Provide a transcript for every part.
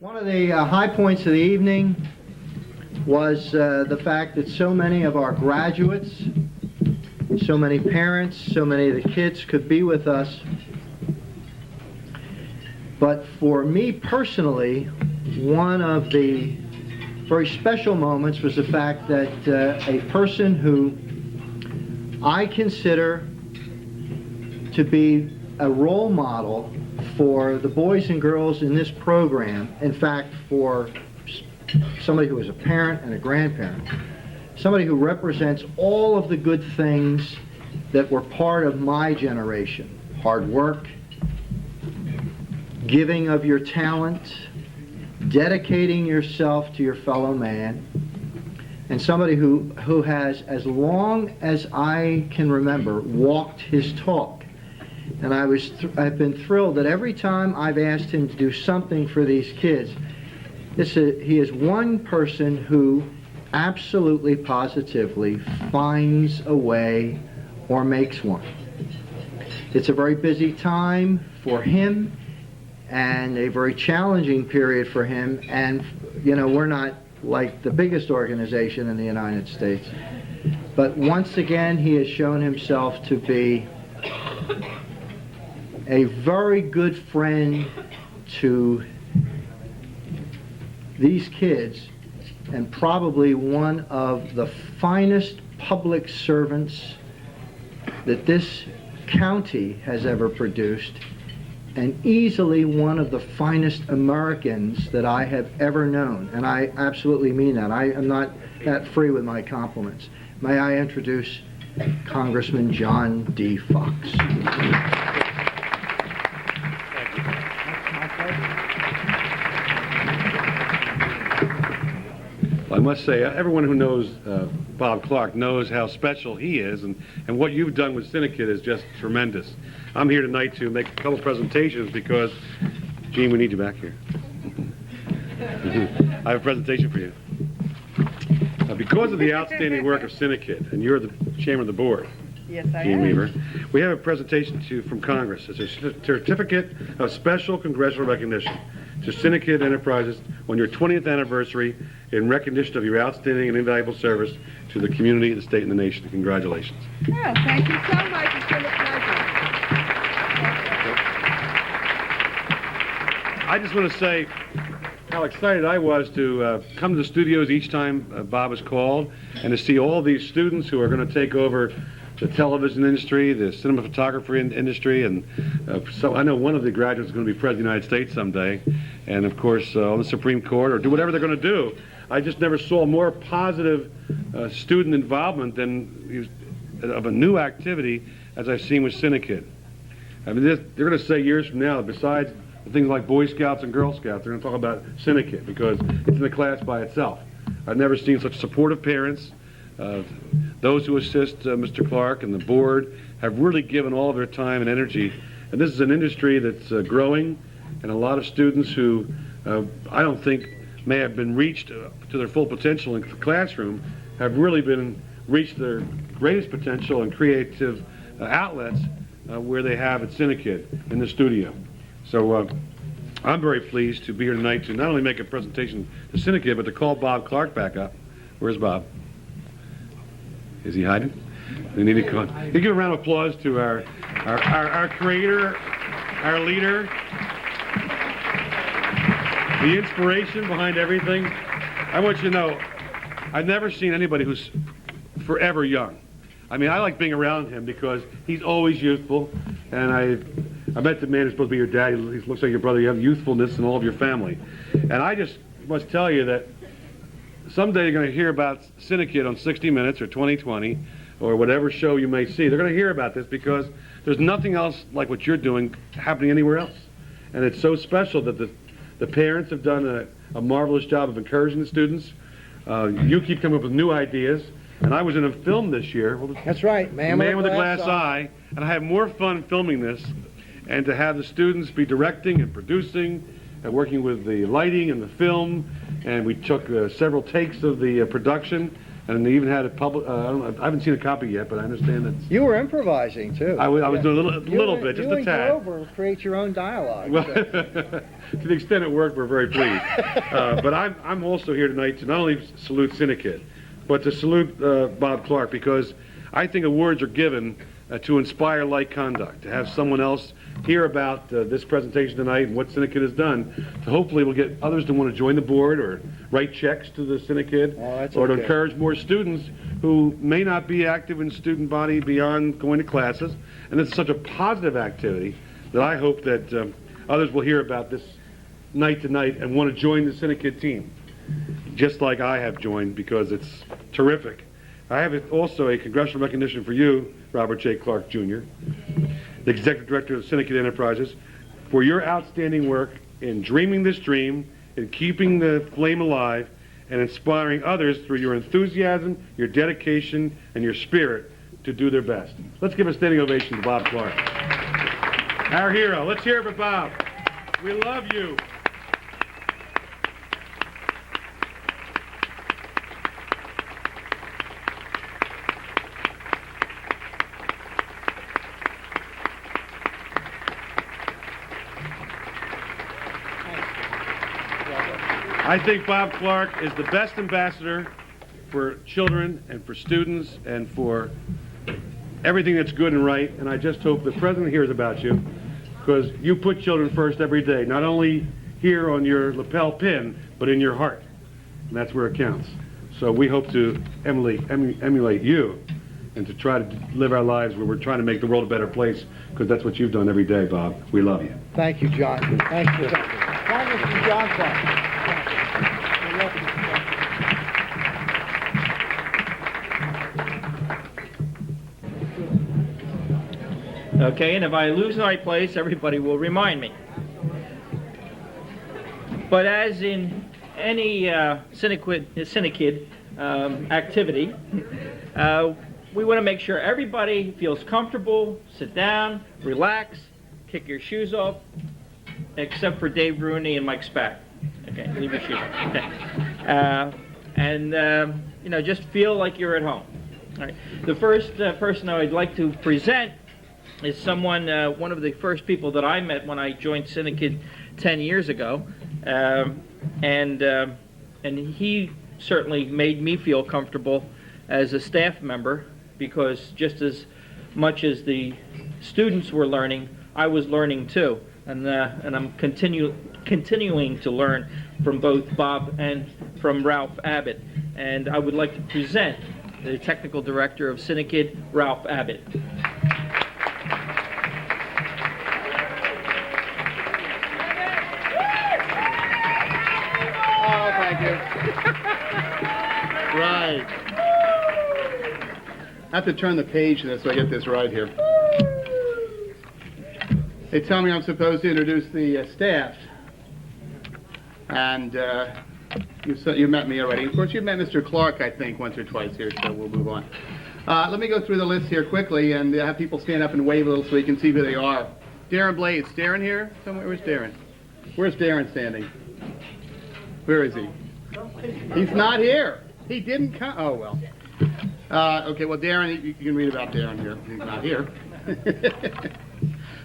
One of the high points of the evening was the fact that so many of our graduates, so many parents, so many of the kids could be with us. But for me personally, one of the very special moments was the fact that a person who I consider to be a role model for the boys and girls in this program, in fact, for somebody who is a parent and a grandparent, somebody who represents all of the good things that were part of my generation: hard work, giving of your talent, dedicating yourself to your fellow man, and somebody who has, as long as I can remember, walked his talk. And I've been thrilled that every time I've asked him to do something for these kids, he is one person who absolutely, positively finds a way or makes one. It's a very busy time for him and a very challenging period for him. And, you know, we're not like the biggest organization in the United States. But once again, he has shown himself to be a very good friend to these kids, and probably one of the finest public servants that this county has ever produced, and easily one of the finest Americans that I have ever known. And I absolutely mean that. I am not that free with my compliments. May I introduce Congressman John D. Fox. I must say, everyone who knows Bob Clark knows how special he is, and what you've done with Cinekyd is just tremendous. I'm here tonight to make a couple presentations because, Gene, we need you back here. I have a presentation for you. Because of the outstanding work of Cinekyd, and you're the chairman of the board, yes, I Gene am. Weaver, we have a presentation to you from Congress. It's a certificate of special congressional recognition to Cinekyd Enterprises on your 20th anniversary in recognition of your outstanding and invaluable service to the community, the state, and the nation. Congratulations. Oh, thank you so much. It's been a pleasure. I just want to say how excited I was to come to the studios each time Bob is called, and to see all these students who are going to take over the television industry, the cinematography industry, and so I know one of the graduates is going to be President of the United States someday, and of course on the Supreme Court, or do whatever they're going to do. I just never saw more positive student involvement of a new activity as I've seen with Cinekyd. I mean, they're going to say years from now, besides things like Boy Scouts and Girl Scouts, they're going to talk about Cinekyd because it's in a class by itself. I've never seen such supportive parents. Those who assist Mr. Clark and the board have really given all of their time and energy. And this is an industry that's growing, and a lot of students who I don't think may have been reached to their full potential in the classroom have really been reached their greatest potential and creative outlets where they have at Cinekyd in the studio. So I'm very pleased to be here tonight to not only make a presentation to Cinekyd, but to call Bob Clark back up. Where's Bob? Is he hiding? We need to call. Can you give a round of applause to our creator, our leader, the inspiration behind everything. I want you to know, I've never seen anybody who's forever young. I mean, I like being around him because he's always youthful, and I met the man who's supposed to be your dad. He looks like your brother. You have youthfulness in all of your family. And I just must tell you that someday you're going to hear about Cinekyd on 60 Minutes or 2020 or whatever show you may see. They're going to hear about this because there's nothing else like what you're doing happening anywhere else. And it's so special that the parents have done a marvelous job of encouraging the students. You keep coming up with new ideas. And I was in a film this year. That's right, Man with a Glass Eye. And I had more fun filming this, and to have the students be directing and producing and working with the lighting and the film. And we took several takes of the production and they even had a public. I haven't seen a copy yet, but I understand that. You were improvising too. I was doing a little bit, just you a and tad. Grover create your own dialogue. Well, so. to the extent it worked, we're very pleased. But I'm also here tonight to not only salute Cinekyd, but to salute Bob Clark, because I think awards are given to inspire like conduct, to have someone else hear about this presentation tonight and what Cinekyd has done, to hopefully will get others to want to join the board or write checks to the Cinekyd, or to encourage more students who may not be active in student body beyond going to classes. And it's such a positive activity that I hope that others will hear about this night tonight and want to join the Cinekyd team, just like I have joined, because it's terrific. I have also a congressional recognition for you, Robert J. Clark, Jr., the Executive Director of Cinekyd Enterprises, for your outstanding work in dreaming this dream, in keeping the flame alive, and inspiring others through your enthusiasm, your dedication, and your spirit to do their best. Let's give a standing ovation to Bob Clark, our hero. Let's hear it for Bob. We love you. I think Bob Clark is the best ambassador for children and for students and for everything that's good and right, and I just hope the President hears about you, because you put children first every day, not only here on your lapel pin, but in your heart, and that's where it counts. So we hope to emulate you and to try to live our lives where we're trying to make the world a better place, because that's what you've done every day, Bob. We love you. Thank you, John. Thank you. Congressman Johnson. Okay, and if I lose my place, everybody will remind me. But as in any Cinekyd activity, we want to make sure everybody feels comfortable, sit down, relax, kick your shoes off, except for Dave Rooney and Mike Spack. Okay, leave your shoes on. Okay. You know, just feel like you're at home. All right. The first person I would like to present is someone, one of the first people that I met when I joined Cinekyd 10 years ago, and he certainly made me feel comfortable as a staff member, because just as much as the students were learning, I was learning too, and I'm continuing to learn from both Bob and from Ralph Abbott. And I would like to present the technical director of Cinekyd, Ralph Abbott. Oh, thank you. Right. I have to turn the page in this so I get this right here. They tell me I'm supposed to introduce the staff. And you met me already. Of course, you met Mr. Clark, I think, once or twice here, so we'll move on. Let me go through the list here quickly and have people stand up and wave a little so you can see who they are. Darren Blades. Darren here? Somewhere. Where's Darren? Where's Darren standing? Where is he? He's not here. He didn't come. Oh, well. Okay, well, Darren, you can read about Darren here. He's not here.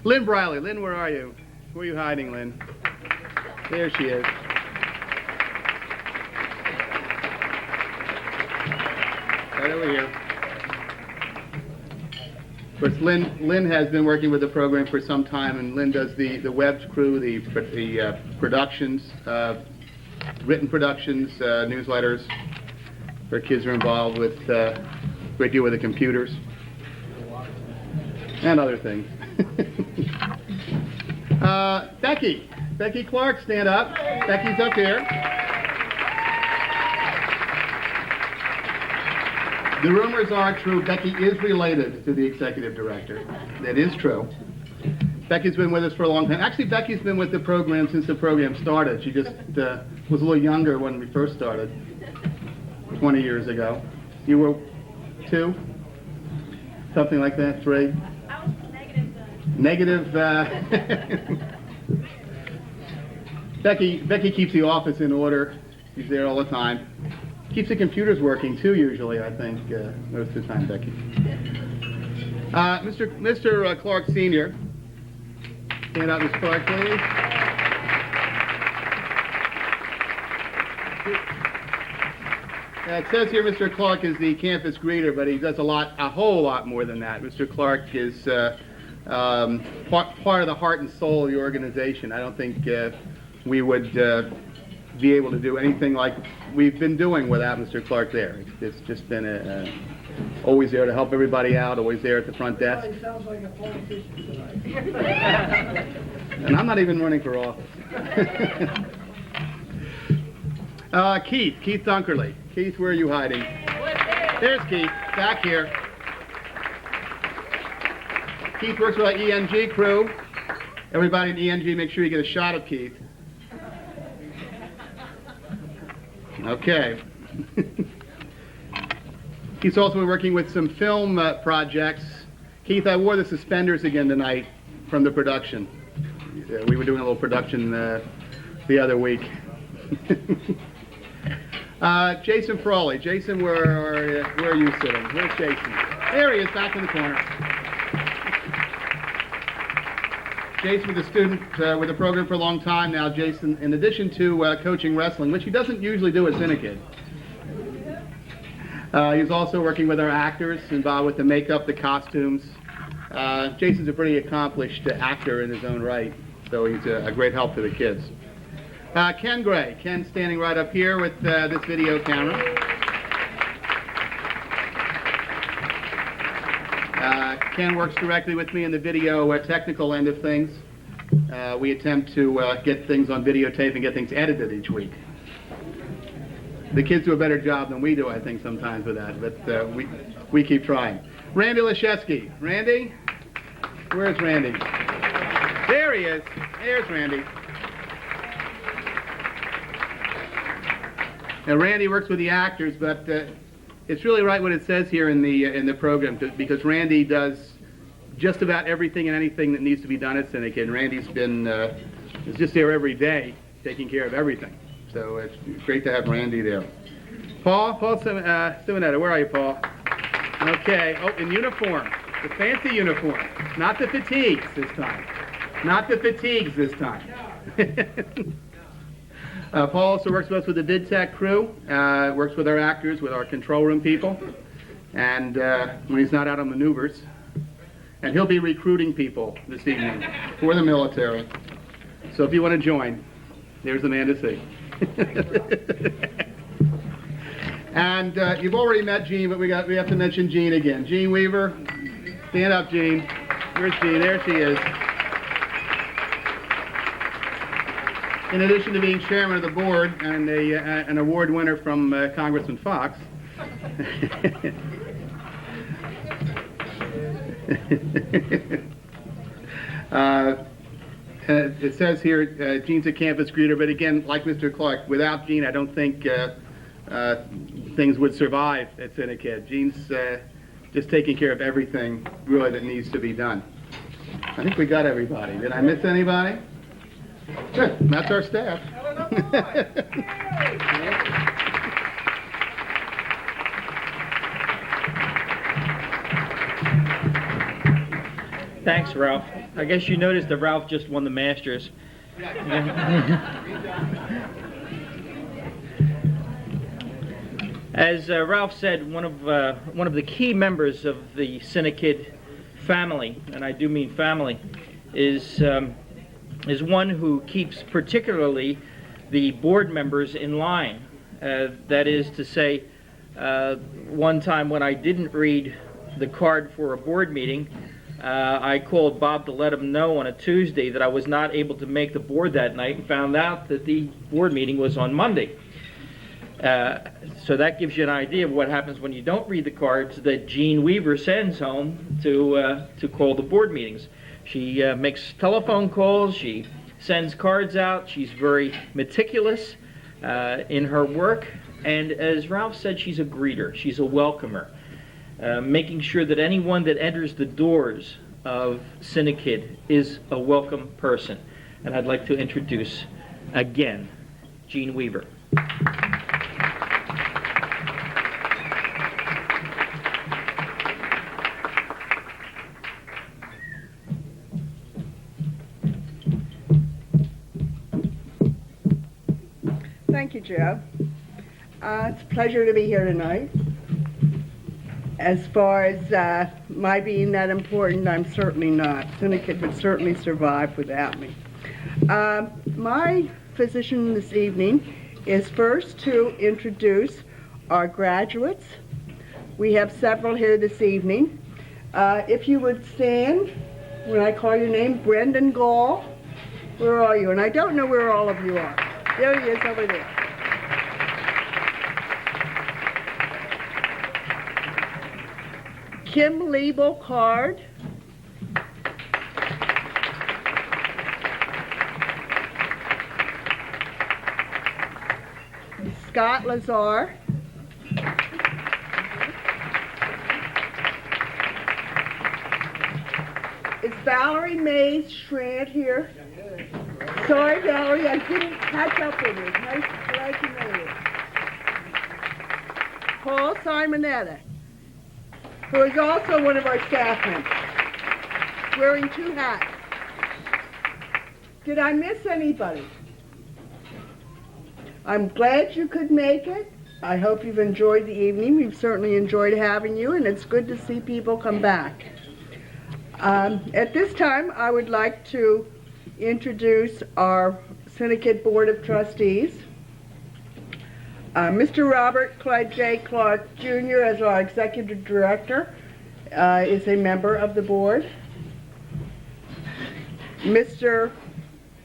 Lynn Briley. Lynn, where are you? Where are you hiding, Lynn? There she is. Right over here. Of course, Lynn has been working with the program for some time, and Lynn does the web crew, the productions, written productions, newsletters. Her kids are involved with a great deal with the computers and other things. Becky Clark, stand up. Becky's up here. The rumors are true. Becky is related to the executive director. That is true. Becky's been with us for a long time. Actually, Becky's been with the program since the program started. She just was a little younger when we first started, 20 years ago. You were 2? Something like that, 3? I was negative. Becky keeps the office in order. She's there all the time. Keeps the computers working too, usually, I think, most of the time, Becky. Mr. Clark Sr. Stand up, Mr. Clark, please. It says here Mr. Clark is the campus greeter, but he does a whole lot more than that. Mr. Clark is part of the heart and soul of the organization. I don't think we would be able to do anything like we've been doing without Mr. Clark there. It's just been always there to help everybody out, always there at the front desk. He sounds like a politician tonight. And I'm not even running for office. Keith Dunkerley. Keith, where are you hiding? There's Keith, back here. Keith works with our ENG crew. Everybody in ENG, make sure you get a shot of Keith. Okay. He's also been working with some film projects. Keith, I wore the suspenders again tonight from the production. We were doing a little production the other week. Jason Frawley. Jason, where are you sitting? Where's Jason? There he is, back in the corner. Jason was a student with the program for a long time now. Jason, in addition to coaching wrestling, which he doesn't usually do at Cinekyd, he's also working with our actors, involved with the makeup, the costumes. Jason's a pretty accomplished actor in his own right, so he's a great help to the kids. Ken Gray. Ken standing right up here with this video camera. Ken works directly with me in the video technical end of things. We attempt to get things on videotape and get things edited each week. The kids do a better job than we do, I think, sometimes with that, but we keep trying. Randy Leszewski. Randy? Where's Randy? There he is. There's Randy. Now, Randy works with the actors, but it's really right what it says here in the program, because Randy does just about everything and anything that needs to be done at Cinekyd. Randy's been is just there every day, taking care of everything. So it's great to have Randy there. Paul Simonetta, where are you, Paul? Okay. Oh, in uniform, the fancy uniform, not the fatigues this time. Not the fatigues this time. Paul also works with us with the VidTech crew, works with our actors, with our control room people, and when he's not out on maneuvers. And he'll be recruiting people this evening for the military. So if you want to join, there's the man to see. And you've already met Jean, but we have to mention Jean again. Jean Weaver, stand up, Jean. Where's Jean? There she is. In addition to being chairman of the board and an award winner from Congressman Fox, it says here Jean's a campus greeter, but again, like Mr. Clark, without Jean, I don't think things would survive at Cinekyd. Jean's just taking care of everything really that needs to be done. I think we got everybody. Did I miss anybody? Good. That's our staff. Thanks, Ralph. I guess you noticed that Ralph just won the Masters. As Ralph said, one of the key members of the Cinekyd family, and I do mean family, is one who keeps particularly the board members in line. That is to say, one time when I didn't read the card for a board meeting, I called Bob to let him know on a Tuesday that I was not able to make the board that night, and found out that the board meeting was on Monday. So that gives you an idea of what happens when you don't read the cards that Jean Weaver sends home to call the board meetings. She makes telephone calls, she sends cards out, she's very meticulous in her work, and as Ralph said, she's a greeter, she's a welcomer, making sure that anyone that enters the doors of Cinekyd is a welcome person. And I'd like to introduce again Jean Weaver. Thank you, Joe. It's a pleasure to be here tonight. As far as my being that important, I'm certainly not. Cinekyd would certainly survive without me. My position this evening is first to introduce our graduates. We have several here this evening. If you would stand when I call your name, Brendan Gall. Where are you? And I don't know where all of you are. There he is over there. Kim Liebel Card. Scott Lazar. Is Valerie Mays Schrant here? Sorry, Valerie, I didn't catch up with you. Nice, glad you made it. Paul Simonetta, who is also one of our staff members, wearing 2 hats. Did I miss anybody? I'm glad you could make it. I hope you've enjoyed the evening. We've certainly enjoyed having you, and it's good to see people come back. At this time, I would like to introduce our Cinekyd Board of Trustees. Mr. Robert Clyde J. Clark Jr. as our Executive Director is a member of the board. Mr.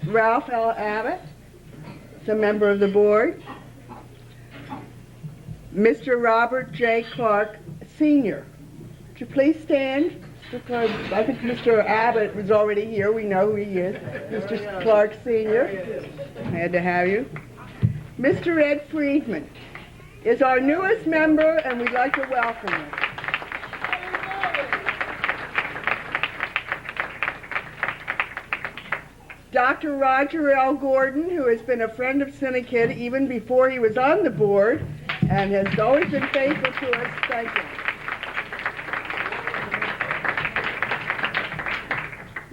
Ralph L. Abbott is a member of the board. Mr. Robert J. Clark Sr. Would you please stand? I think Mr. Abbott was already here. We know who he is. Mr. Clark Sr. I had to have you. Mr. Ed Friedman is our newest member, and we'd like to welcome him. Dr. Roger L. Gordon, who has been a friend of Cinekyd even before he was on the board, and has always been faithful to us. Thank you.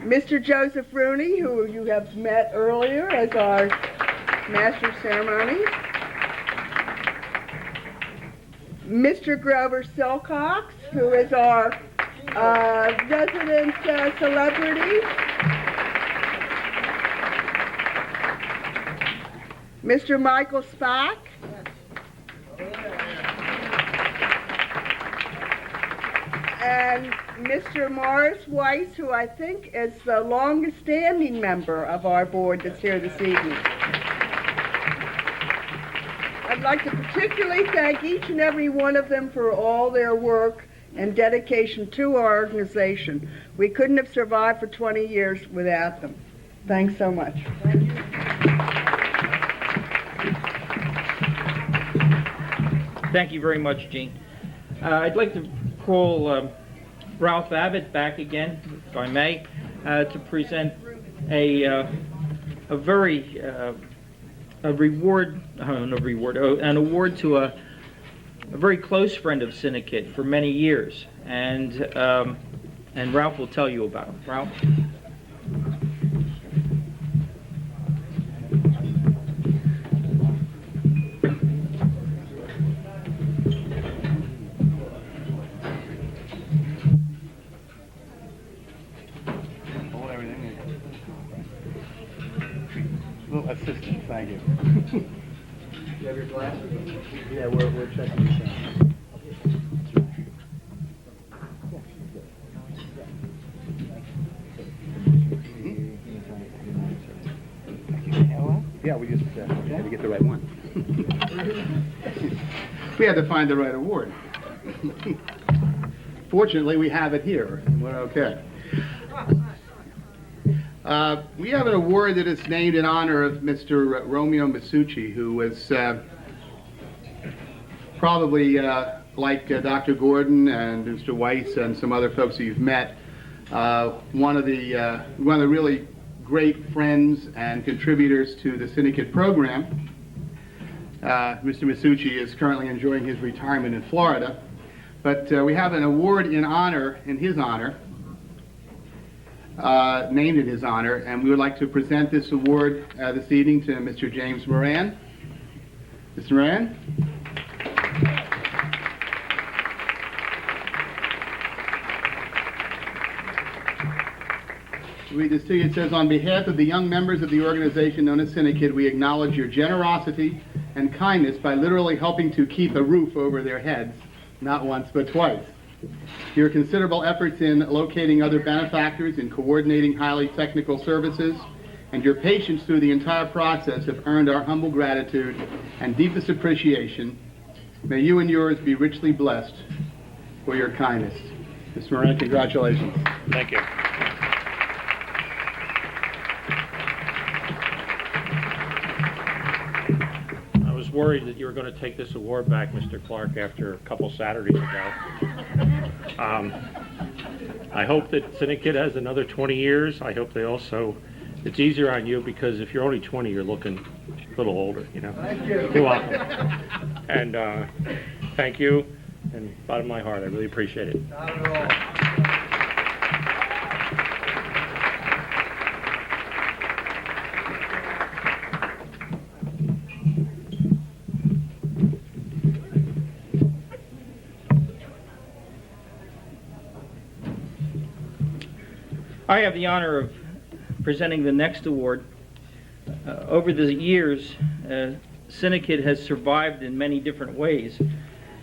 Mr. Joseph Rooney, who you have met earlier as our Master of Ceremonies. Mr. Grover Silcox, who is our resident celebrity. Mr. Michael Spack. And Mr. Morris Weiss, who I think is the longest standing member of our board that's here this evening. I'd like to particularly thank each and every one of them for all their work and dedication to our organization. We couldn't have survived for 20 years without them. Thanks so much. Thank you. Thank you very much, Jean. I'd like to call Ralph Abbott back again, if I may, to present an award to a very close friend of Cinekyd for many years, and Ralph will tell you about him. Ralph. Assistant, thank you. You have your glasses? Yeah, we're checking this out. Yeah, we just had to get the right one. We had to find the right award. Fortunately, we have it here. We're okay. We have an award that is named in honor of Mr. Romeo Masucci, who was probably, like Dr. Gordon and Mr. Weiss and some other folks that you've met, one of the really great friends and contributors to the Cinekyd program. Mr. Masucci is currently enjoying his retirement in Florida, but we have an award in his honor, named in his honor, and we would like to present this award this evening to Mr. James Moran. Mr. Moran? I'll read this to you. It says, on behalf of the young members of the organization known as Cinekyd, we acknowledge your generosity and kindness by literally helping to keep a roof over their heads, not once but twice. Your considerable efforts in locating other benefactors and coordinating highly technical services, and your patience through the entire process have earned our humble gratitude and deepest appreciation. May you and yours be richly blessed for your kindness. Mr. Moran, congratulations. Thank you. I was worried that you were going to take this award back, Mr. Clark, after a couple Saturdays ago. I hope that Cinekyd has another 20 years. I hope they also, it's easier on you because if you're only 20, you're looking a little older, you know. Thank you. You're welcome. And thank you, and bottom of my heart, I really appreciate it. Not at all. I have the honor of presenting the next award. Over the years, Cinekyd has survived in many different ways.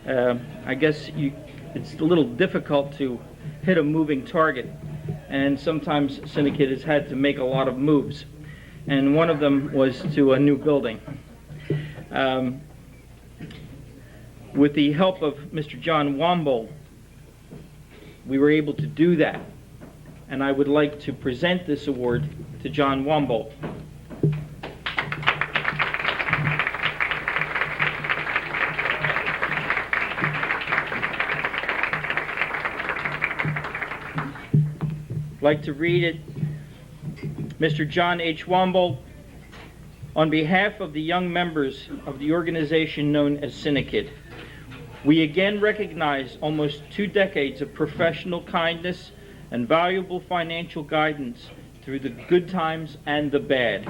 I guess it's a little difficult to hit a moving target, and sometimes Cinekyd has had to make a lot of moves, and one of them was to a new building. With the help of Mr. John Womble, we were able to do that. And I would like to present this award to John Womble. I'd like to read it. Mr. John H. Womble, on behalf of the young members of the organization known as Cinekyd, we again recognize almost 2 decades of professional kindness and valuable financial guidance through the good times and the bad.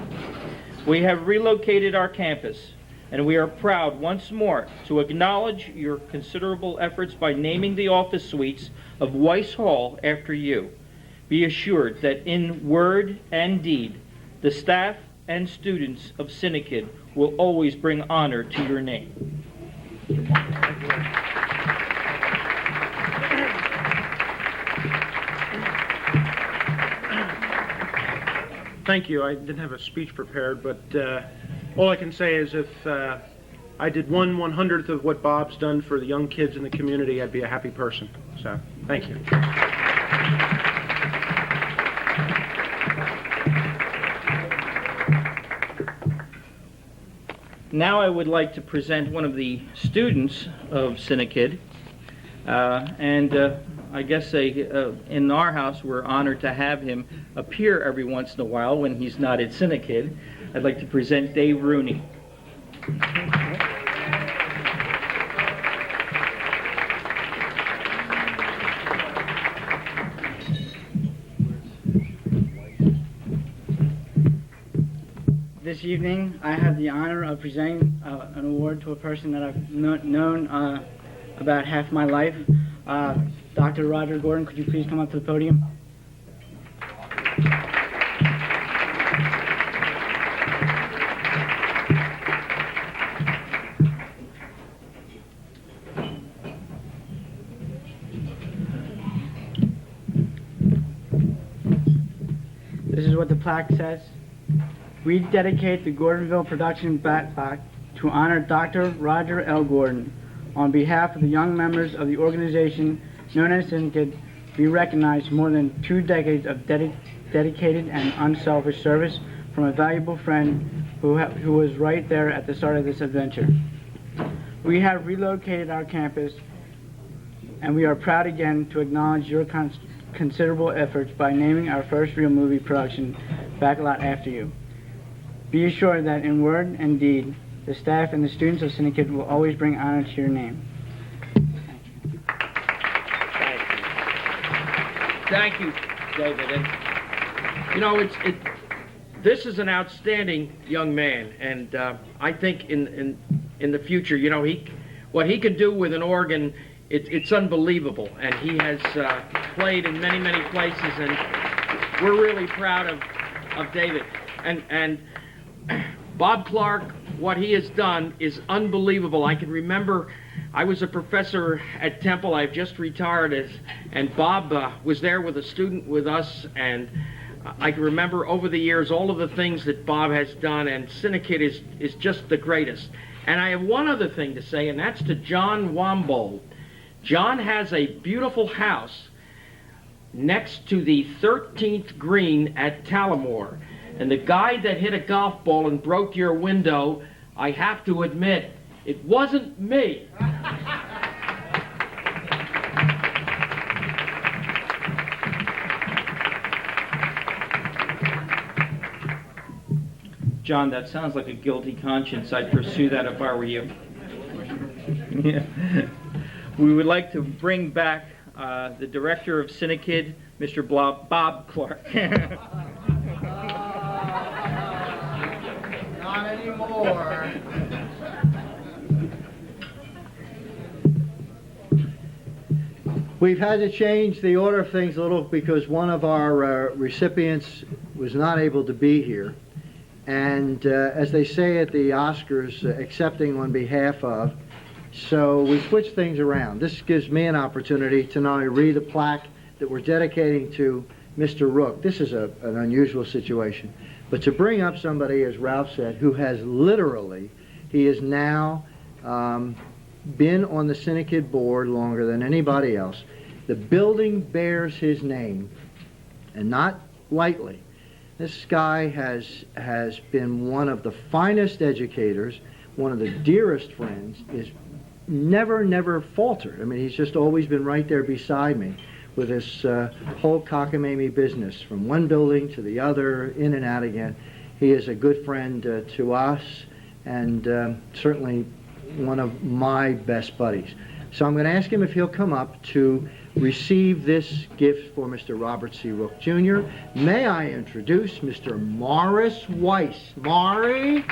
We have relocated our campus, and we are proud once more to acknowledge your considerable efforts by naming the office suites of Weiss Hall after you. Be assured that in word and deed, the staff and students of Cinekyd will always bring honor to your name. Thank you. I didn't have a speech prepared, but all I can say is if I did 1/100th of what Bob's done for the young kids in the community, I'd be a happy person. So, thank you. Now I would like to present one of the students of Cinekyd, and I guess in our house we're honored to have him appear every once in a while when he's not at Cinekyd. I'd like to present Dave Rooney. This evening, I have the honor of presenting an award to a person that I've known about half my life. Dr. Roger Gordon, could you please come up to the podium? This is what the plaque says. We dedicate the Gordonville production backpack to honor Dr. Roger L. Gordon. On behalf of the young members of the organization known as Cinekyd, we recognize more than 2 decades of dedicated and unselfish service from a valuable friend who was right there at the start of this adventure. We have relocated our campus, and we are proud again to acknowledge your considerable efforts by naming our first real movie production Backlot after you. Be assured that in word and deed, the staff and the students of Cinekyd will always bring honor to your name. Thank you, David. And you know, this is an outstanding young man, and I think in in the future. You know, what he can do with an organ, it's unbelievable. And he has played in many, many places, and we're really proud of David. And Bob Clark, what he has done is unbelievable. I can remember I was a professor at Temple. I've just retired, and Bob was there with a student with us, and I can remember over the years all of the things that Bob has done, and Cinekyd is just the greatest. And I have one other thing to say, and that's to John Wambold. John has a beautiful house next to the 13th green at Tullamore. And the guy that hit a golf ball and broke your window, I have to admit, it wasn't me. John, that sounds like a guilty conscience. I'd pursue that if I were you. Yeah. We would like to bring back the director of Cinekyd, Mr. Bob Clark. Not anymore. We've had to change the order of things a little because one of our recipients was not able to be here. And as they say at the Oscars, accepting on behalf of. So we switched things around. This gives me an opportunity to not only read the plaque that we're dedicating to Mr. Rook. This is an unusual situation. But to bring up somebody, as Ralph said, who has literally, he is now been on the Cinekyd board longer than anybody else. The building bears his name, and not lightly. This guy has been one of the finest educators, one of the dearest friends, is never faltered. I mean, he's just always been right there beside me with this whole cockamamie business, from one building to the other, in and out again. He is a good friend to us, and certainly one of my best buddies. So I'm going to ask him if he'll come up to receive this gift for Mr. Robert C. Rook, Jr. May I introduce Mr. Morris Weiss. Maury.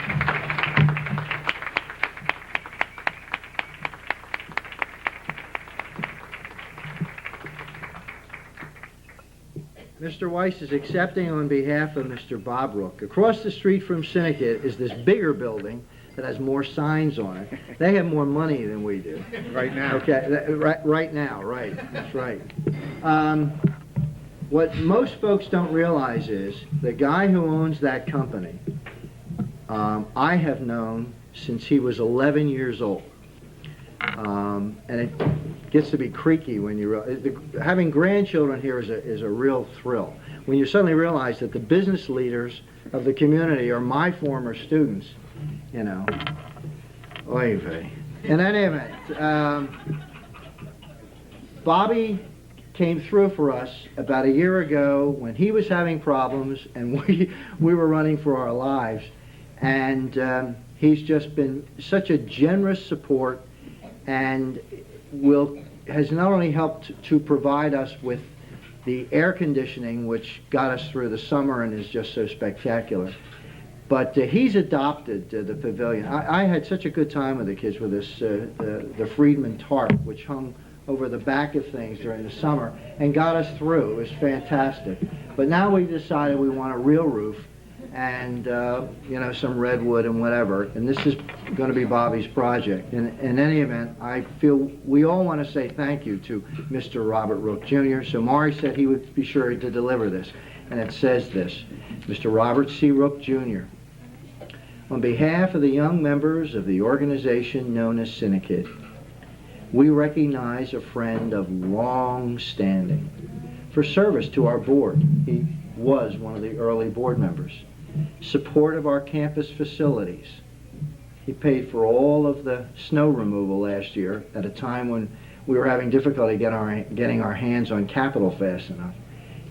Mr. Weiss is accepting on behalf of Mr. Bob Rook. Across the street from Cinekyd is this bigger building that has more signs on it. They have more money than we do. Right now. Okay, right now, right. That's right. What most folks don't realize is the guy who owns that company, I have known since he was 11 years old. And it gets to be creaky when you having grandchildren here is a real thrill. When you suddenly realize that the business leaders of the community are my former students, you know. Oy vey. In any event, Bobby came through for us about a year ago when he was having problems and we were running for our lives. And he's just been such a generous support and has not only helped to provide us with the air conditioning, which got us through the summer and is just so spectacular, but he's adopted the pavilion. I had such a good time with the kids with this the Friedman tarp, which hung over the back of things during the summer and got us through. It was fantastic. But now we've decided we want a real roof and some redwood and whatever, and this is going to be Bobby's project. In any event, I feel we all want to say thank you to Mr. Robert Rook, Jr. So Maury said he would be sure to deliver this, and it says this: Mr. Robert C. Rook, Jr., on behalf of the young members of the organization known as Cinekyd, we recognize a friend of long standing for service to our board. He was one of the early board members. Support of our campus facilities. He paid for all of the snow removal last year at a time when we were having difficulty getting our hands on capital fast enough.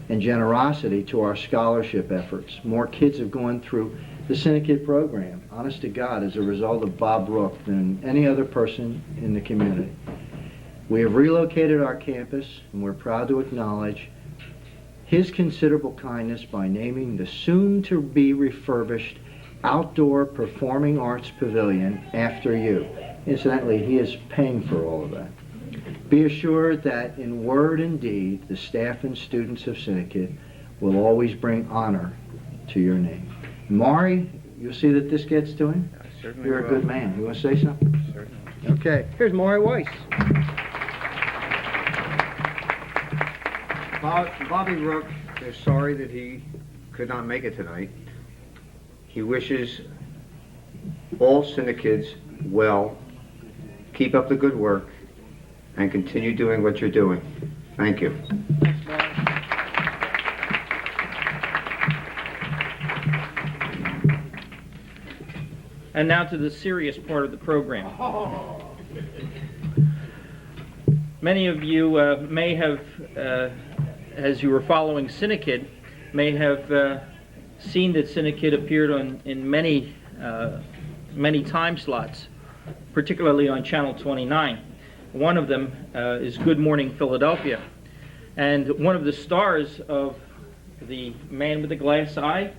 And generosity to our scholarship efforts. More kids have gone through the Cinekyd program, honest to God, as a result of Bob Rook than any other person in the community. We have relocated our campus, and we're proud to acknowledge his considerable kindness by naming the soon-to-be refurbished outdoor performing arts pavilion after you. Incidentally, he is paying for all of that. Be assured that in word and deed, the staff and students of Cinekyd will always bring honor to your name. Maury, you'll see that this gets to him? You're a good man. You want to say something? Certainly. Okay, here's Maury Weiss. Bobby Rook is sorry that he could not make it tonight. He wishes all Cinekyds well. Keep up the good work and continue doing what you're doing. Thank you. And now to the serious part of the program. Many of you may have, as you were following Cinekyd, may have seen that Cinekyd appeared in many time slots, particularly on Channel 29. One of them is Good Morning Philadelphia. And one of the stars of The Man with the Glass Eye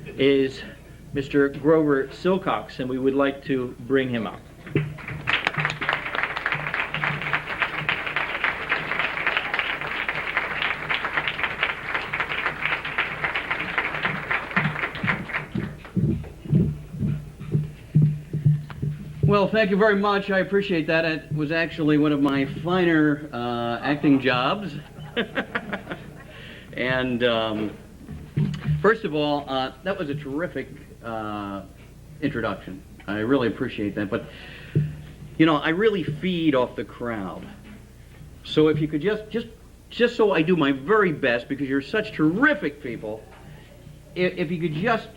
is Mr. Grover Silcox, and we would like to bring him up. Well, thank you very much. I appreciate that. It was actually one of my finer acting jobs. And first of all, that was a terrific introduction. I really appreciate that. But, you know, I really feed off the crowd. So if you could just so I do my very best, because you're such terrific people, if you could just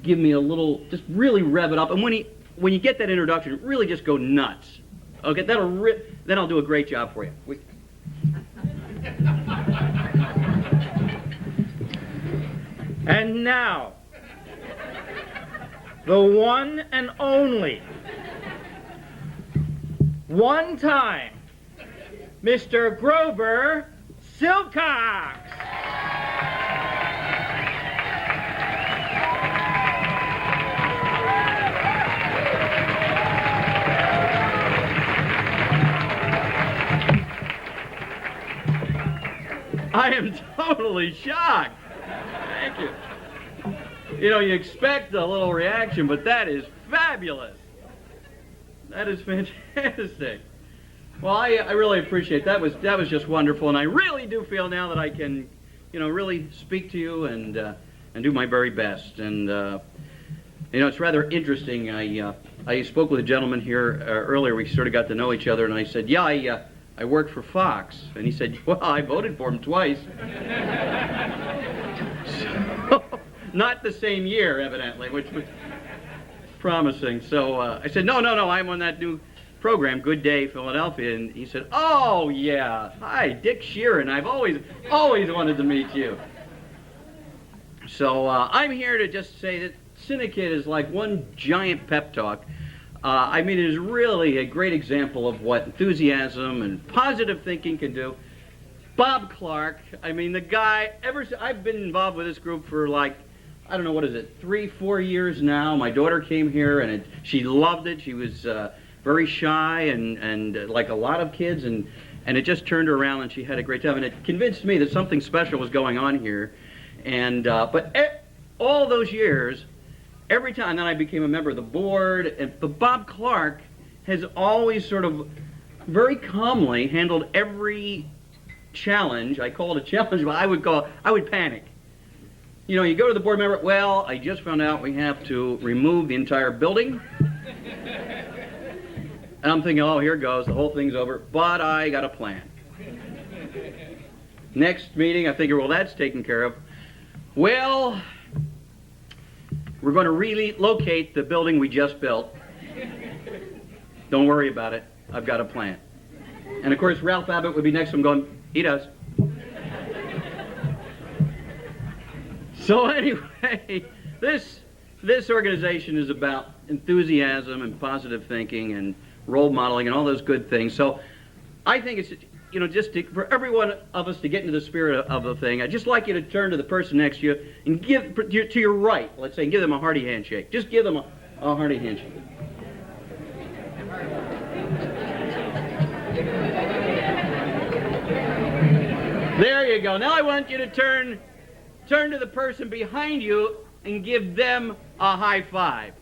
give me a little, just really rev it up. And when you get that introduction, really just go nuts. Okay, then I'll do a great job for you. And now, the one and only, one time, Mr. Grover Silcox. I am totally shocked. Thank you. You know, you expect a little reaction, but that is fabulous. That is fantastic. Well, I really appreciate that. That was just wonderful, and I really do feel now that I can, you know, really speak to you and do my very best. And you know, it's rather interesting. I spoke with a gentleman here earlier. We sort of got to know each other, and I said, "Yeah, I work for Fox," and he said, "Well, I voted for him twice." So, not the same year, evidently, which was promising. So I said, no, I'm on that new program, Good Day Philadelphia. And he said, "Oh, yeah, hi, Dick Sheeran. I've always wanted to meet you." So I'm here to just say that Cinekyd is like one giant pep talk. I mean, it is really a great example of what enthusiasm and positive thinking can do. Bob Clark, I mean, the guy, I've been involved with this group for like, I don't know, what is it, 3-4 years now. My daughter came here and she loved it. She was very shy and like a lot of kids, and it just turned her around and she had a great time. And it convinced me that something special was going on here. And but all those years, every time, and then I became a member of the board, but Bob Clark has always sort of very calmly handled every challenge. I call it a challenge, but I would panic. You know, you go to the board member, "Well, I just found out we have to remove the entire building." And I'm thinking, oh, here it goes, the whole thing's over, but I got a plan. Next meeting, I figure, well, that's taken care of. Well, we're going to relocate the building we just built. Don't worry about it. I've got a plan. And of course, Ralph Abbott would be next to him going, "He does." So anyway, this organization is about enthusiasm and positive thinking and role modeling and all those good things. So I think for every one of us to get into the spirit of the thing, I'd just like you to turn to the person next to you and give, to your right, let's say, and give them a hearty handshake. Just give them a hearty handshake. There you go. Now I want you to turn to the person behind you and give them a high five.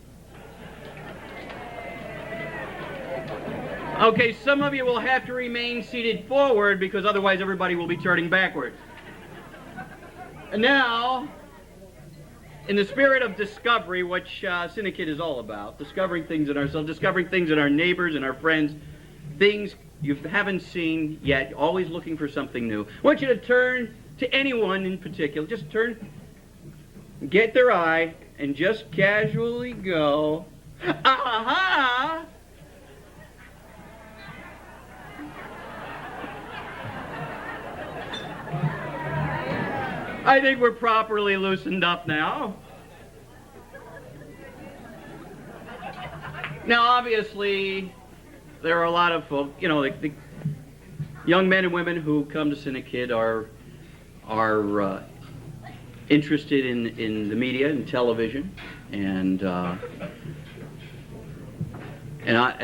Okay, some of you will have to remain seated forward because otherwise everybody will be turning backward. And now, in the spirit of discovery, which Cinekyd is all about, discovering things in ourselves, discovering things in our neighbors and our friends, things you haven't seen yet, always looking for something new. I want you to turn to anyone in particular. Just turn, get their eye, and just casually go, aha! I think we're properly loosened up now. Now, obviously, there are a lot of folk, the young men and women who come to Cinekyd are interested in the media and television, and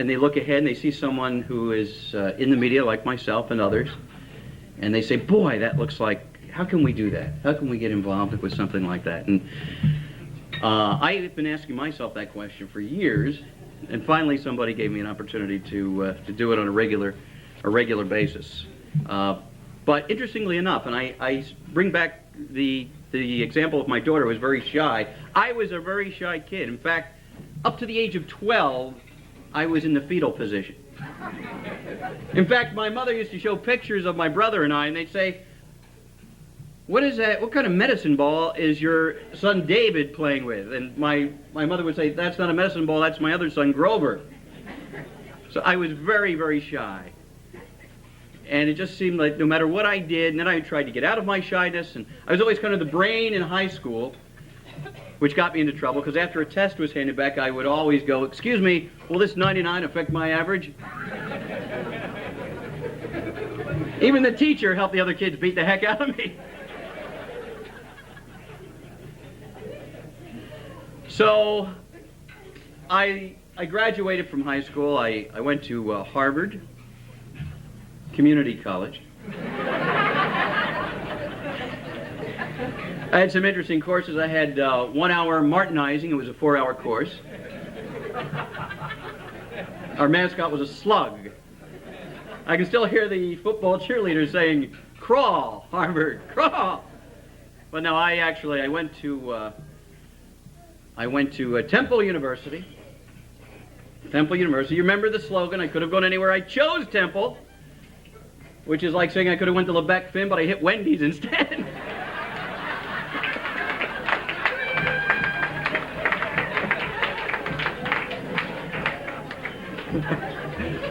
they look ahead and they see someone who is in the media, like myself and others, and they say, "Boy, that looks like. How can we do that? How can we get involved with something like that?" And I've been asking myself that question for years, and finally somebody gave me an opportunity to do it on a regular basis. But interestingly enough, and I bring back the example of my daughter who was very shy. I was a very shy kid. In fact, up to the age of 12, I was in the fetal position. In fact, my mother used to show pictures of my brother and I, and they'd say, "What is that? What kind of medicine ball is your son David playing with?" And my mother would say, "That's not a medicine ball, that's my other son Grover." So I was very, very shy. And it just seemed like no matter what I did, and then I tried to get out of my shyness, and I was always kind of the brain in high school, which got me into trouble, because after a test was handed back, I would always go, "Excuse me, will this 99 affect my average?" Even the teacher helped the other kids beat the heck out of me. So, I graduated from high school. I went to Harvard Community College. I had some interesting courses. I had 1 hour Martinizing. It was a 4-hour course. Our mascot was a slug. I can still hear the football cheerleaders saying, "Crawl, Harvard, crawl." But no, I went to Temple University. Temple University. You remember the slogan, "I could have gone anywhere. I chose Temple," which is like saying I could have went to Lebec Finn, but I hit Wendy's instead.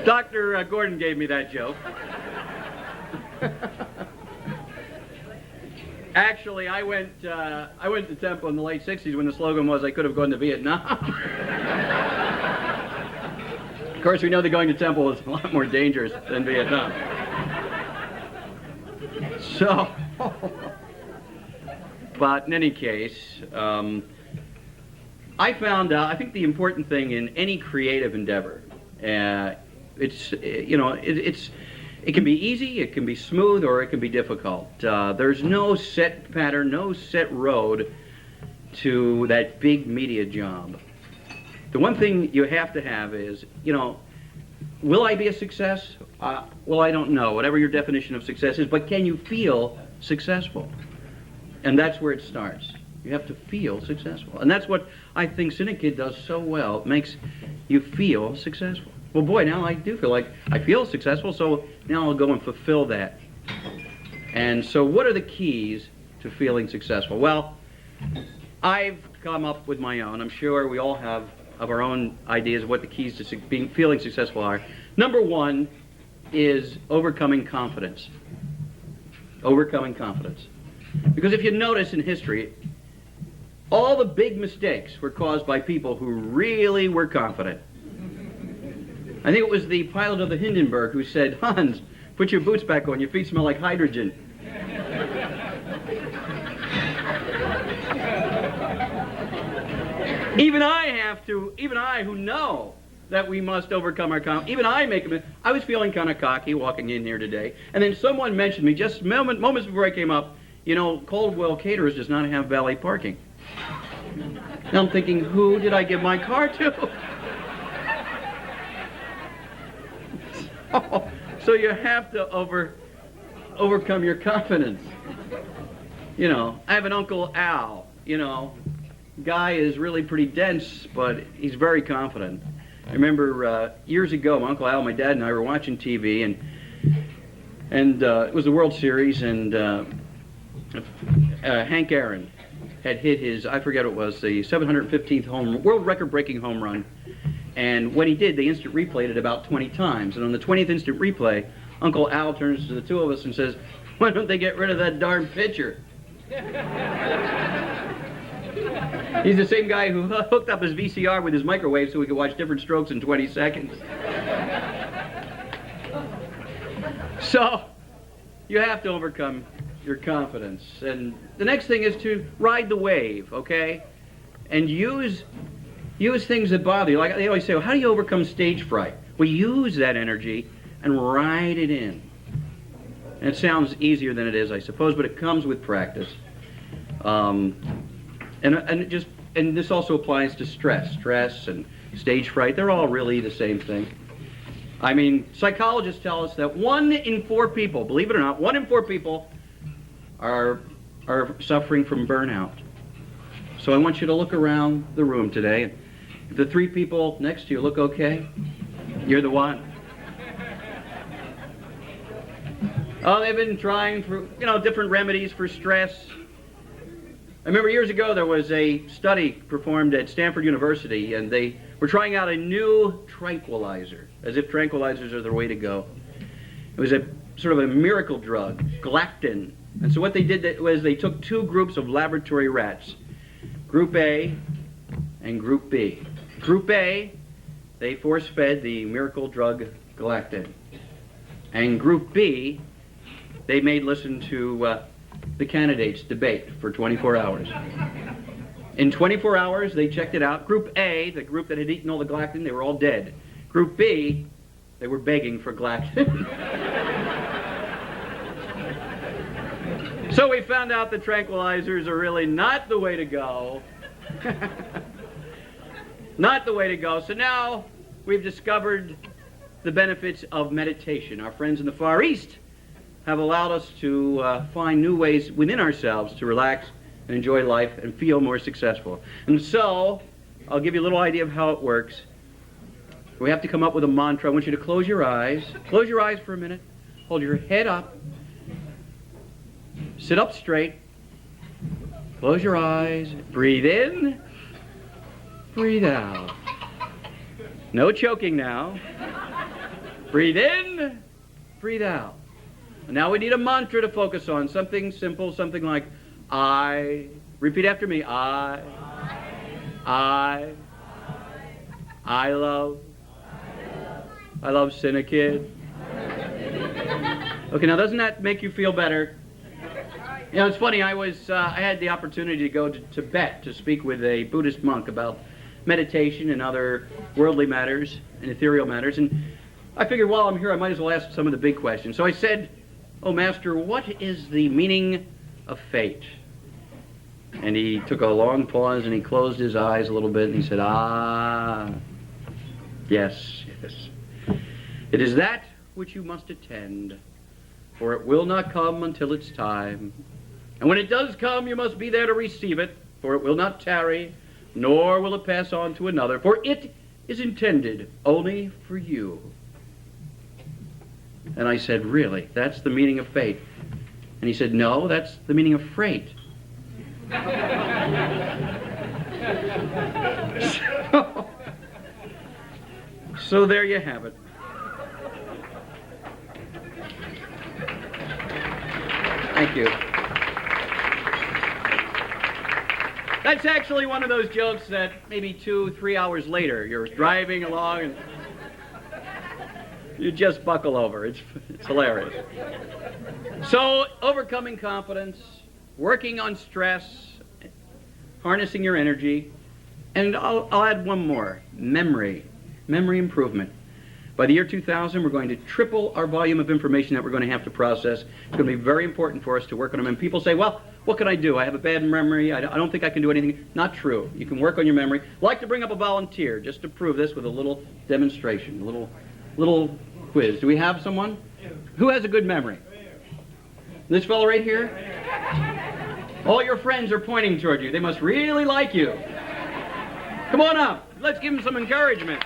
Dr. Gordon gave me that joke. Actually, I went to Temple in the late 60s when the slogan was, "I could have gone to Vietnam." Of course, we know that going to Temple is a lot more dangerous than Vietnam. So, but in any case, I found out, I think the important thing in any creative endeavor, it can be easy, it can be smooth, or it can be difficult. There's no set pattern, no set road to that big media job. The one thing you have to have is, will I be a success? Well, I don't know, whatever your definition of success is, but can you feel successful? And that's where it starts. You have to feel successful. And that's what I think Cinekyd does so well. It makes you feel successful. Well, boy, now I do feel like I feel successful, so now I'll go and fulfill that. And so what are the keys to feeling successful? Well, I've come up with my own. I'm sure we all have of our own ideas of what the keys to feeling successful are. Number one is overcoming confidence. Overcoming confidence. Because if you notice in history, all the big mistakes were caused by people who really were confident. I think it was the pilot of the Hindenburg who said, "Hans, Put your boots back on. Your feet smell like hydrogen. Even I who know that we must overcome our even I make a I was feeling kind of cocky walking in here today, and then someone mentioned me just moments before I came up, you know, Caldwell Caterers does not have valet parking. Now I'm thinking, who did I give my car to? So you have to overcome your confidence. You know, I have an Uncle Al, you know. Guy is really pretty dense, but he's very confident. I remember years ago, my Uncle Al, my dad, and I were watching TV, and it was the World Series, and Hank Aaron had hit his, I forget what it was, the 715th world record-breaking home run. And when he did, they instant replayed it about 20 times. And on the 20th instant replay, Uncle Al turns to the two of us and says, "Why don't they get rid of that darn pitcher?" He's the same guy who hooked up his VCR with his microwave so he could watch different strokes in 20 seconds. So, you have to overcome your confidence. And the next thing is to ride the wave, okay? And use things that bother you. Like they always say, well, how do you overcome stage fright? Well, use that energy and ride it in. And it sounds easier than it is, I suppose, but it comes with practice. And this also applies to stress and stage fright. They're all really the same thing. I mean, psychologists tell us that 1 in 4 people, believe it or not, 1 in 4 people are suffering from burnout. So I want you to look around the room today. If the 3 people next to you look okay, you're the one. Oh, they've been trying for, different remedies for stress. I remember years ago there was a study performed at Stanford University, and they were trying out a new tranquilizer, as if tranquilizers are the way to go. It was a sort of a miracle drug, galactin. And so what they did was they took 2 groups of laboratory rats, Group A and Group B. Group A, they force-fed the miracle drug galactin. And Group B, they made listen to the candidates debate for 24 hours. In 24 hours, they checked it out. Group A, the group that had eaten all the galactin, they were all dead. Group B, they were begging for galactin. So we found out that tranquilizers are really not the way to go. Not the way to go. So now we've discovered the benefits of meditation. Our friends in the Far East have allowed us to find new ways within ourselves to relax and enjoy life and feel more successful. And so, I'll give you a little idea of how it works. We have to come up with a mantra. I want you to close your eyes. Close your eyes for a minute. Hold your head up. Sit up straight. Close your eyes. Breathe in. Breathe out. No choking now. Breathe in. Breathe out. Now we need a mantra to focus on, something simple, something like I. Repeat after me. I love Cinekyd. Okay, now doesn't that make you feel better? You know, it's funny, I had the opportunity to go to Tibet to speak with a Buddhist monk about meditation and other worldly matters and ethereal matters, and I figured while I'm here I might as well ask some of the big questions. So I said, "Oh, Master, what is the meaning of fate?" And he took a long pause and he closed his eyes a little bit and he said, yes. It is that which you must attend, for it will not come until its time. And when it does come, you must be there to receive it, for it will not tarry, nor will it pass on to another, for it is intended only for you. And I said, really? That's the meaning of fate? And he said, no, that's the meaning of freight. So there you have it. Thank you. That's actually one of those jokes that maybe 2-3 hours later you're driving along and You just buckle over. It's hilarious. So, overcoming confidence, working on stress, harnessing your energy, and I'll add one more, memory improvement. By the year 2000, we're going to triple our volume of information that we're going to have to process. It's going to be very important for us to work on them. And people say, well, what can I do? I have a bad memory. I don't think I can do anything. Not true. You can work on your memory. I'd like to bring up a volunteer just to prove this with a little demonstration, a little quiz. Do we have someone? Who has a good memory? This fellow right here? All your friends are pointing toward you. They must really like you. Come on up. Let's give them some encouragement.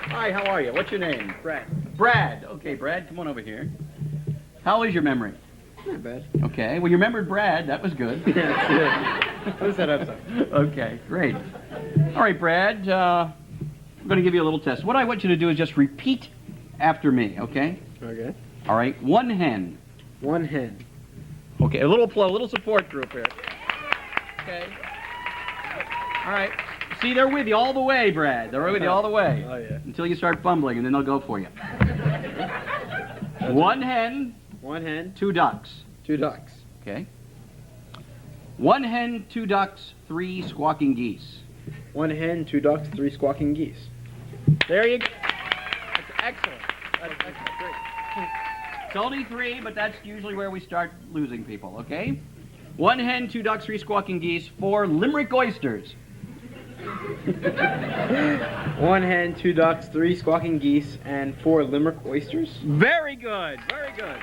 Hi, how are you? What's your name? Brad. Brad. Okay, Brad, come on over here. How is your memory? Not bad. Okay, well, you remembered Brad. That was good. What's that up to? Okay, great. All right, Brad, I'm going to give you a little test. What I want you to do is just repeat after me, okay? Okay. All right, one hen. One hen. Okay, a little support group here. Okay. All right. See, they're with you all the way, Brad. They're with you all the way. Oh, yeah. Until you start fumbling, and then they'll go for you. One hen. One hen. Two ducks. Two ducks. Okay. One hen, two ducks, three squawking geese. One hen, two ducks, three squawking geese. There you go. That's excellent. That's excellent. Great. It's only three, but that's usually where we start losing people, okay? One hen, two ducks, three squawking geese, four limerick oysters. One hen, two ducks, three squawking geese, and four limerick oysters. Very good. Very good.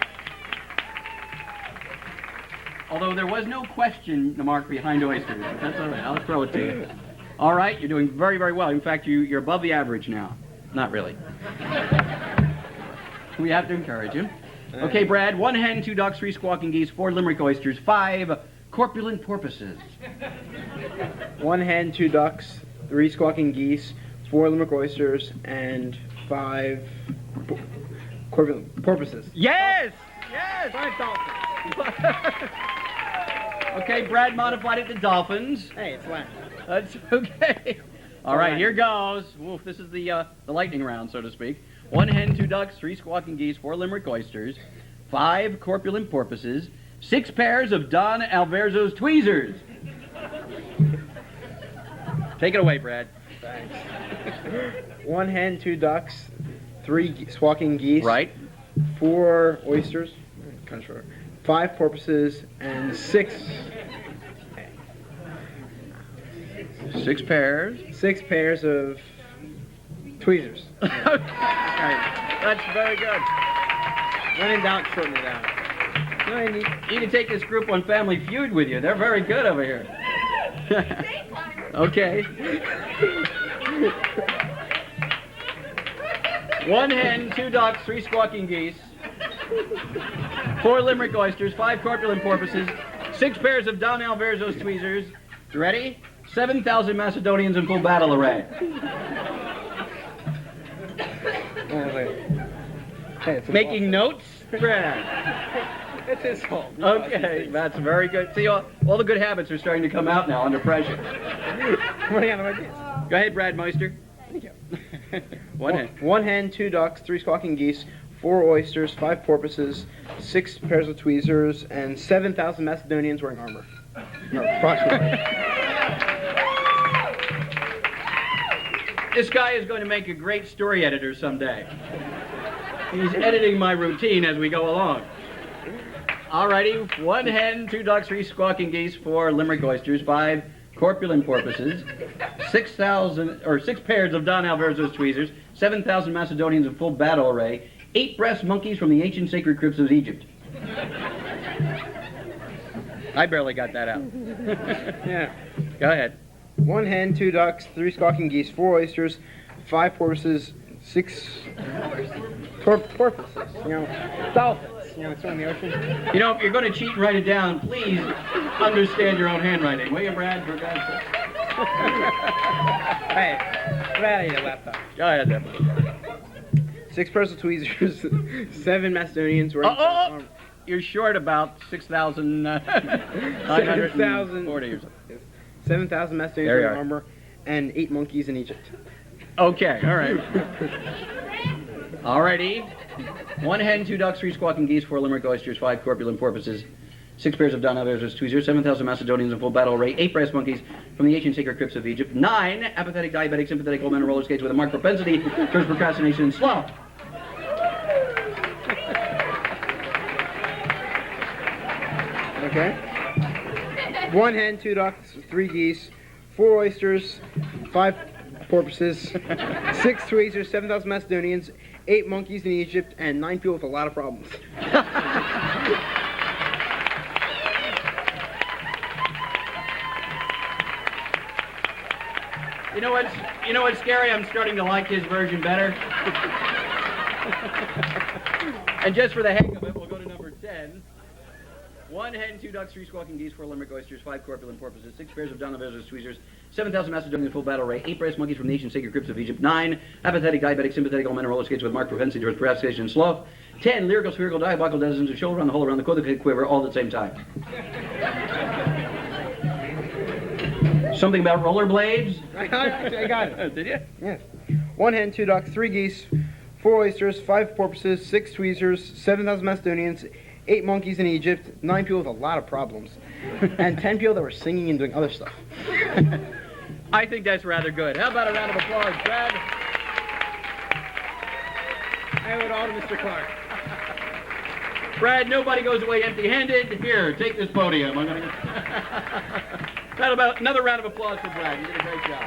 Although there was no question mark behind oysters, but that's all right. I'll throw it to you. All right, you're doing very, very well. In fact, you're above the average now. Not really. We have to encourage you. Okay, Brad, one hen, two ducks, three squawking geese, four limerick oysters, five corpulent porpoises. One hen, two ducks, three squawking geese, four limerick oysters, and five porpoises. Yes! Yes! Five dolphins. Okay, Brad modified it to dolphins. Hey, it's Latin. That's okay. All right, here goes. Woof, this is the lightning round, so to speak. One hen, two ducks, three squawking geese, four limerick oysters, five corpulent porpoises, six pairs of Don Alverzo's tweezers. Take it away, Brad. Thanks. One hen, two ducks, three squawking geese. Right. Four oysters. Control. Five porpoises and six pairs. Six pairs of tweezers. That's very good. When in doubt, shorten it down. No, you need to take this group on Family Feud with you. They're very good over here. Okay. One hen, two ducks, three squawking geese, four limerick oysters, five corpulent porpoises, six pairs of Don Alverzo's tweezers. You ready? 7,000 Macedonians in full battle array. Making notes, Brad? It's his fault. Okay, that's very good. See, all the good habits are starting to come out now under pressure. Running out of ideas. Go ahead, Brad Meister. Thank you. One hen. One hen, two ducks, three squawking geese, four oysters, five porpoises, six pairs of tweezers, and 7,000 Macedonians wearing armor. No, approximately. This guy is going to make a great story editor someday. He's editing my routine as we go along. Alrighty, one hen, two ducks, three squawking geese, four limerick oysters, five corpulent porpoises, 6 pairs of Don Alverzo's tweezers, 7,000 Macedonians in full battle array, 8 breast monkeys from the ancient sacred crypts of Egypt. I barely got that out. Yeah. Go ahead. One hen, two ducks, three squawking geese, four oysters, five porpoises, six porpoises. You know, dolphins. You know, swim in the ocean. You know, if you're going to cheat and write it down, please understand your own handwriting. Will you, Brad, for God's sake? Hey, get out of here, laptop. Go ahead, then. 6 pairs of tweezers, 7 Macedonians wearing armor. You're short about 6,940 or something. 7,000 Macedonians There you wearing are. armor, and 8 monkeys in Egypt. Okay, all right. All righty. 1 hen, 2 ducks, 3 squawking geese, 4 limerick oysters, 5 corpulent porpoises, 6 pairs of down-others, tweezers, 7,000 Macedonians in full battle array, 8 brass monkeys from the ancient sacred crypts of Egypt, 9 apathetic, diabetic, sympathetic old men on roller skates with a marked propensity towards procrastination and sloth. Okay. 1 hen, 2 ducks, 3 geese, 4 oysters, 5 porpoises, 6 tweezers, 7,000 Macedonians, 8 monkeys in Egypt, and 9 people with a lot of problems. You know what's scary? I'm starting to like his version better. And just for the heck of it, we'll go to number 10. 1 hen, 2 ducks, 3 squawking geese, 4 limerick oysters, 5 corpulent porpoises, 6 pairs of down-the-vezers, tweezers, 7,000 Macedonians in full battle array, 8 brass monkeys from the ancient sacred crypts of Egypt, 9 apathetic, diabetic, sympathetic old men on roller skates with marked propensity towards procrastination and sloth, 10 lyrical, spherical, diabolical dozens of shoulder on the hole around the quiver all at the same time. Something about rollerblades? I got it. Did you? Yes. 1 hen, 2 ducks, 3 geese, 4 oysters, 5 porpoises, 6 tweezers, 7,000 Macedonians, 8 monkeys in Egypt, 9 people with a lot of problems, and 10 people that were singing and doing other stuff. I think that's rather good. How about a round of applause, Brad? I owe it all to Mr. Clark. Brad, nobody goes away empty-handed. Here, take this podium. I'm gonna... That about another round of applause for Brad. You did a great job.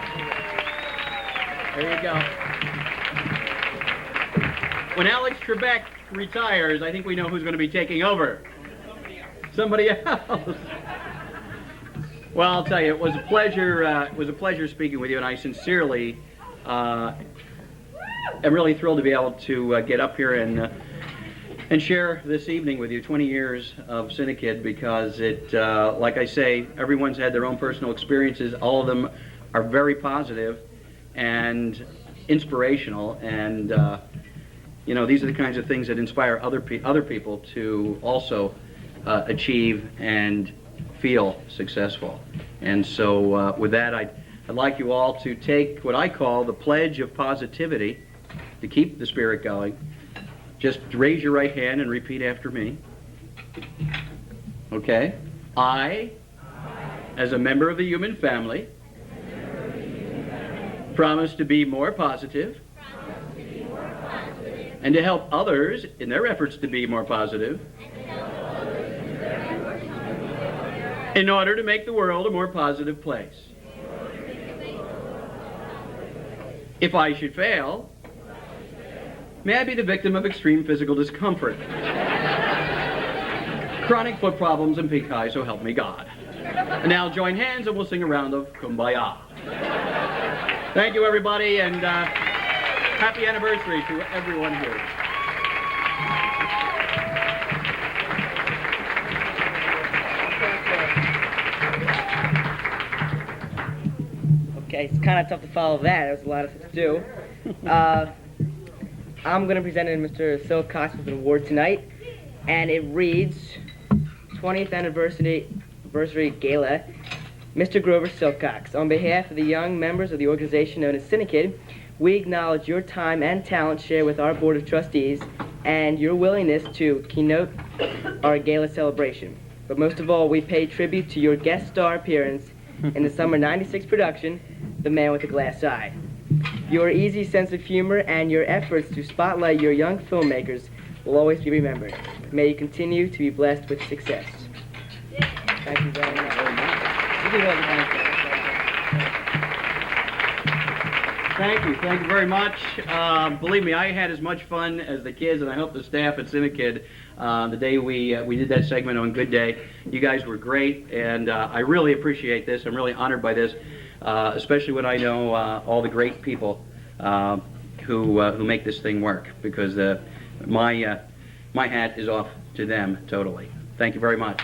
There you go. When Alex Trebek retires, I think we know who's going to be taking over. Somebody else. Well, I'll tell you, it was a pleasure. It was a pleasure speaking with you, and I sincerely am really thrilled to be able to get up here and share this evening with you 20 years of Cinekyd, because it, like I say, everyone's had their own personal experiences. All of them are very positive and inspirational, and you know, these are the kinds of things that inspire other people to also achieve and feel successful. And so with that, I'd like you all to take what I call the pledge of positivity to keep the spirit going. Just raise your right hand and repeat after me. Okay? I, as a member of the human family, promise to be more positive and to help others in their efforts to be more positive in order to make the world a more positive place. If I should fail, may I be the victim of extreme physical discomfort, chronic foot problems, and pink eye, so help me God. And now join hands and we'll sing a round of Kumbaya. Thank you, everybody, and happy anniversary to everyone here. Okay, it's kind of tough to follow that. There was a lot to do. I'm going to present Mr. Silcox with an award tonight, and it reads, 20th anniversary gala, Mr. Grover Silcox. On behalf of the young members of the organization known as Cinekyd, we acknowledge your time and talent shared with our Board of Trustees and your willingness to keynote our gala celebration. But most of all, we pay tribute to your guest star appearance in the summer '96 production, The Man with the Glass Eye. Your easy sense of humor and your efforts to spotlight your young filmmakers will always be remembered. May you continue to be blessed with success. Thank you very much. Thank you very much. Believe me, I had as much fun as the kids, and I hope the staff at Cinekyd the day we did that segment on Good Day. You guys were great, and I really appreciate this. I'm really honored by this, especially when I know all the great people who make this thing work, because my hat is off to them totally. Thank you very much.